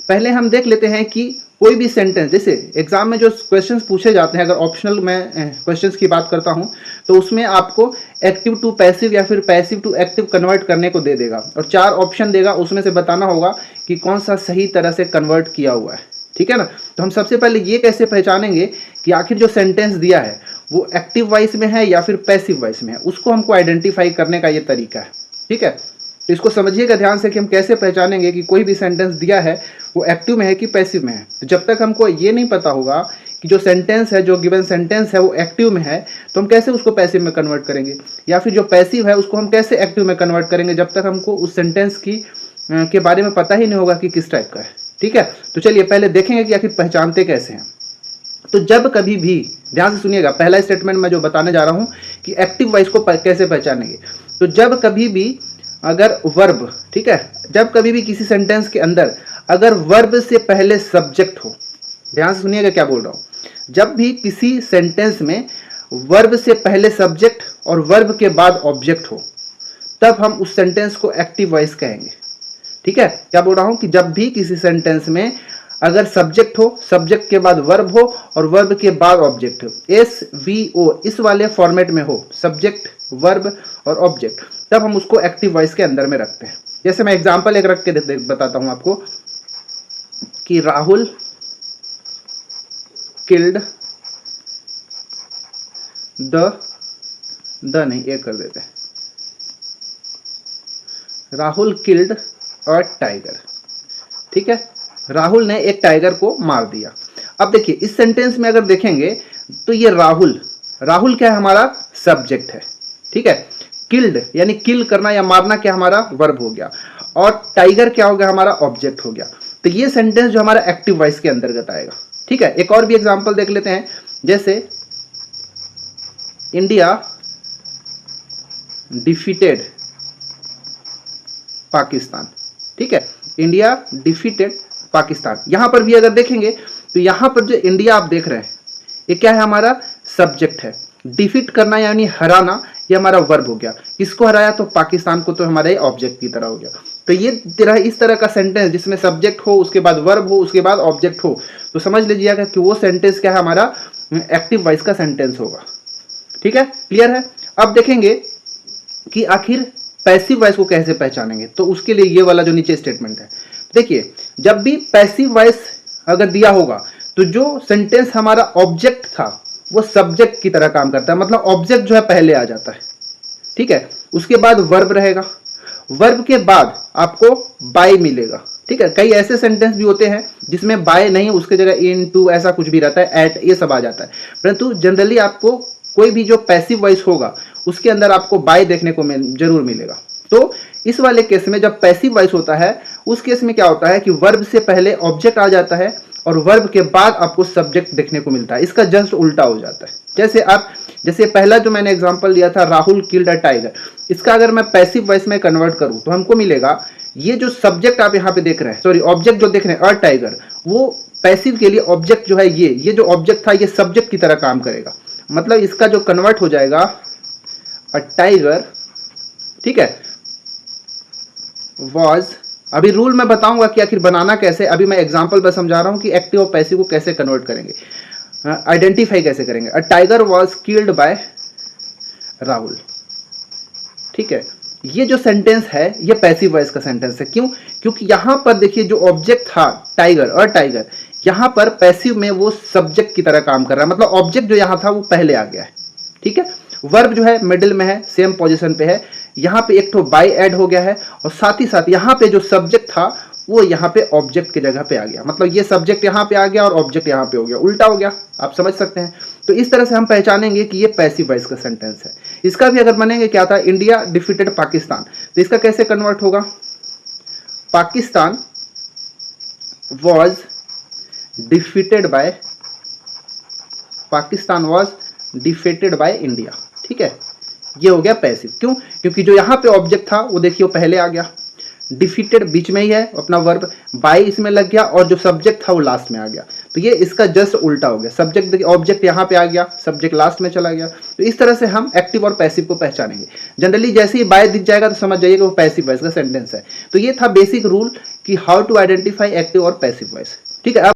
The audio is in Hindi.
पहले हम देख लेते हैं कि कोई भी सेंटेंस, जैसे एग्जाम में जो क्वेश्चंस पूछे जाते हैं, अगर ऑप्शनल में क्वेश्चंस की बात करता हूं तो उसमें आपको एक्टिव टू पैसिव या फिर पैसिव टू एक्टिव कन्वर्ट करने को दे देगा और 4 ऑप्शन देगा, उसमें से बताना होगा कि कौन सा सही तरह से कन्वर्ट किया हुआ है। ठीक है ना। तो हम सबसे पहले ये कैसे पहचानेंगे कि आखिर जो सेंटेंस दिया है वो एक्टिव वॉइस में है या फिर पैसिव वॉइस में है, उसको हमको आइडेंटिफाई करने का ये तरीका है। ठीक है, तो इसको समझिएगा ध्यान से कि हम कैसे पहचानेंगे कि कोई भी सेंटेंस दिया है वो एक्टिव में है कि पैसिव में है। तो जब तक हमको ये नहीं पता होगा कि जो सेंटेंस है, जो गिवन सेंटेंस है वो एक्टिव में है, तो हम कैसे उसको पैसिव में कन्वर्ट करेंगे, या फिर जो पैसिव है उसको हम कैसे एक्टिव में कन्वर्ट करेंगे, जब तक हमको उस सेंटेंस की के बारे में पता ही नहीं होगा कि किस टाइप का है। ठीक है, तो चलिए पहले देखेंगे कि आखिर पहचानते कैसे हैं। तो जब कभी भी, ध्यान से सुनिएगा, पहला स्टेटमेंट मैं जो बताने जा रहा हूं कि एक्टिव वॉइस को कैसे पहचानेंगे। तो जब कभी भी अगर वर्ब, ठीक है, जब कभी भी किसी सेंटेंस के अंदर अगर वर्ब से पहले सब्जेक्ट हो, ध्यान से सुनिएगा क्या बोल रहा हूं, जब भी किसी सेंटेंस में वर्ब से पहले सब्जेक्ट और वर्ब के बाद ऑब्जेक्ट हो, तब हम उस सेंटेंस को एक्टिव वॉइस कहेंगे। ठीक है, क्या बोल रहा हूं कि जब भी किसी सेंटेंस में अगर सब्जेक्ट हो, सब्जेक्ट के बाद वर्ब हो और वर्ब के बाद ऑब्जेक्ट हो, SVO इस वाले फॉर्मेट में हो, सब्जेक्ट वर्ब और ऑब्जेक्ट, तब हम उसको एक्टिव वॉइस के अंदर में रखते हैं। जैसे मैं एग्जांपल एक रख के बताता हूं आपको कि राहुल किल्ड द नहीं, एक कर देते हैं, राहुल किल्ड अ टाइगर। ठीक है, राहुल ने एक टाइगर को मार दिया। अब देखिए इस सेंटेंस में अगर देखेंगे तो ये राहुल क्या है, हमारा सब्जेक्ट है। ठीक है, किल्ड यानी किल करना या मारना क्या हमारा वर्ब हो गया, और टाइगर क्या हो गया, हमारा ऑब्जेक्ट हो गया। तो ये सेंटेंस जो हमारा एक्टिव वॉइस के अंतर्गत आएगा। ठीक है, एक और भी एग्जांपल देख लेते हैं, जैसे इंडिया डिफीटेड पाकिस्तान। ठीक है, इंडिया डिफीटेड पाकिस्तान। यहां पर भी अगर देखेंगे तो यहां पर जो इंडिया आप देख रहे हैं ये क्या है, हमारा सब्जेक्ट है। डिफीट करना यानी हराना, ये हमारा वर्ब हो गया। किसको हराया, तो पाकिस्तान को, तो हमारा ये ऑब्जेक्ट की तरह हो गया। तो ये इस तरह का सेंटेंस जिसमें सब्जेक्ट हो, उसके बाद वर्ब हो, उसके बाद ऑब्जेक्ट हो, तो समझ लीजिएगा कि वो सेंटेंस क्या है, हमारा एक्टिव वॉइस का सेंटेंस होगा। ठीक है, क्लियर है। अब देखेंगे कि आखिर पैसिव वॉइस को कैसे पहचानेंगे, तो उसके लिए ये वाला जो नीचे स्टेटमेंट है, देखिए जब भी पैसिव वॉइस अगर दिया होगा तो जो सेंटेंस हमारा ऑब्जेक्ट था वो सब्जेक्ट की तरह काम करता है, मतलब ऑब्जेक्ट जो है पहले आ जाता है। ठीक है, उसके बाद वर्ब रहेगा, वर्ब के बाद आपको बाय मिलेगा। ठीक है, कई ऐसे सेंटेंस भी होते हैं जिसमें बाय नहीं, उसके जगह इन टू ऐसा कुछ भी रहता है, एट, ये सब आ जाता है। परंतु जनरली आपको कोई भी जो पैसिव वॉइस होगा उसके अंदर आपको बाय देखने को जरूर मिलेगा। तो इस वाले केस में जब पैसिव वॉइस होता है उस केस में क्या होता है कि वर्ब से पहले ऑब्जेक्ट आ जाता है और वर्ब के बाद आपको सब्जेक्ट देखने को मिलता है। इसका जस्ट उल्टा हो जाता है। जैसे पहला जो मैंने एग्जांपल लिया था, राहुल किल्ड अ टाइगर, इसका अगर मैं पैसिव वॉइस में कन्वर्ट करूं तो हमको मिलेगा ये जो सब्जेक्ट आप यहाँ पे देख रहे हैं, सॉरी ऑब्जेक्ट जो देख रहे हैं अ टाइगर, वो पैसिव के लिए ऑब्जेक्ट जो है ये जो ऑब्जेक्ट था ये सब्जेक्ट की तरह काम करेगा। मतलब इसका जो कन्वर्ट हो जाएगा अ टाइगर, ठीक है, वॉज, अभी रूल मैं बताऊंगा कि आखिर बनाना कैसे, अभी मैं एग्जांपल पर समझा रहा हूं कि एक्टिव और पैसिव को कैसे कन्वर्ट करेंगे, आइडेंटिफाई कैसे करेंगे। A tiger was killed by Rahul. ठीक है, ये जो सेंटेंस है ये पैसिव वॉइस का सेंटेंस है। क्यों, क्योंकि यहां पर देखिए जो ऑब्जेक्ट था टाइगर और टाइगर, यहां पर पैसिव में वो सब्जेक्ट की तरह काम कर रहा है, मतलब ऑब्जेक्ट जो यहां था वो पहले आ गया है। ठीक है, वर्ब जो है मिडिल में है, सेम पोजीशन पे है, यहाँ पे एक तो बाय ऐड हो गया है और साथ ही साथ यहाँ पे जो सब्जेक्ट था वो यहाँ पे ऑब्जेक्ट की जगह पे आ गया, मतलब ये सब्जेक्ट यहाँ पे आ गया और ऑब्जेक्ट यहाँ पे हो गया, उल्टा हो गया। आप समझ सकते हैं। तो इस तरह से हम पहचानेंगे कि ये पैसिव वॉइस का सेंटेंस है। इसका भी अगर बनेंगे क्या था, इंडिया डिफीटेड पाकिस्तान, तो इसका कैसे कन्वर्ट होगा, Pakistan was defeated by, Pakistan was defeated by India. ठीक है, ये हो गया पैसिव। क्यों, क्योंकि जो यहाँ पे ऑब्जेक्ट था वो देखिए वो पहले आ गया, डिफीटेड बीच में ही है अपना वर्ब, बाय इसमें लग गया और जो सब्जेक्ट था वो लास्ट में आ गया। तो ये इसका जस्ट उल्टा हो गया, सब्जेक्ट ऑब्जेक्ट यहाँ पे आ गया, सब्जेक्ट लास्ट में चला गया। तो इस तरह से हम एक्टिव और पैसिव को पहचानेंगे। जनरली जैसे ही बाय दिख जाएगा तो समझ जाइए कि वो पैसिव वॉइस का सेंटेंस है। तो ये था बेसिक रूल कि हाउ टू आइडेंटिफाई एक्टिव और पैसिव वॉइस। ठीक है। अब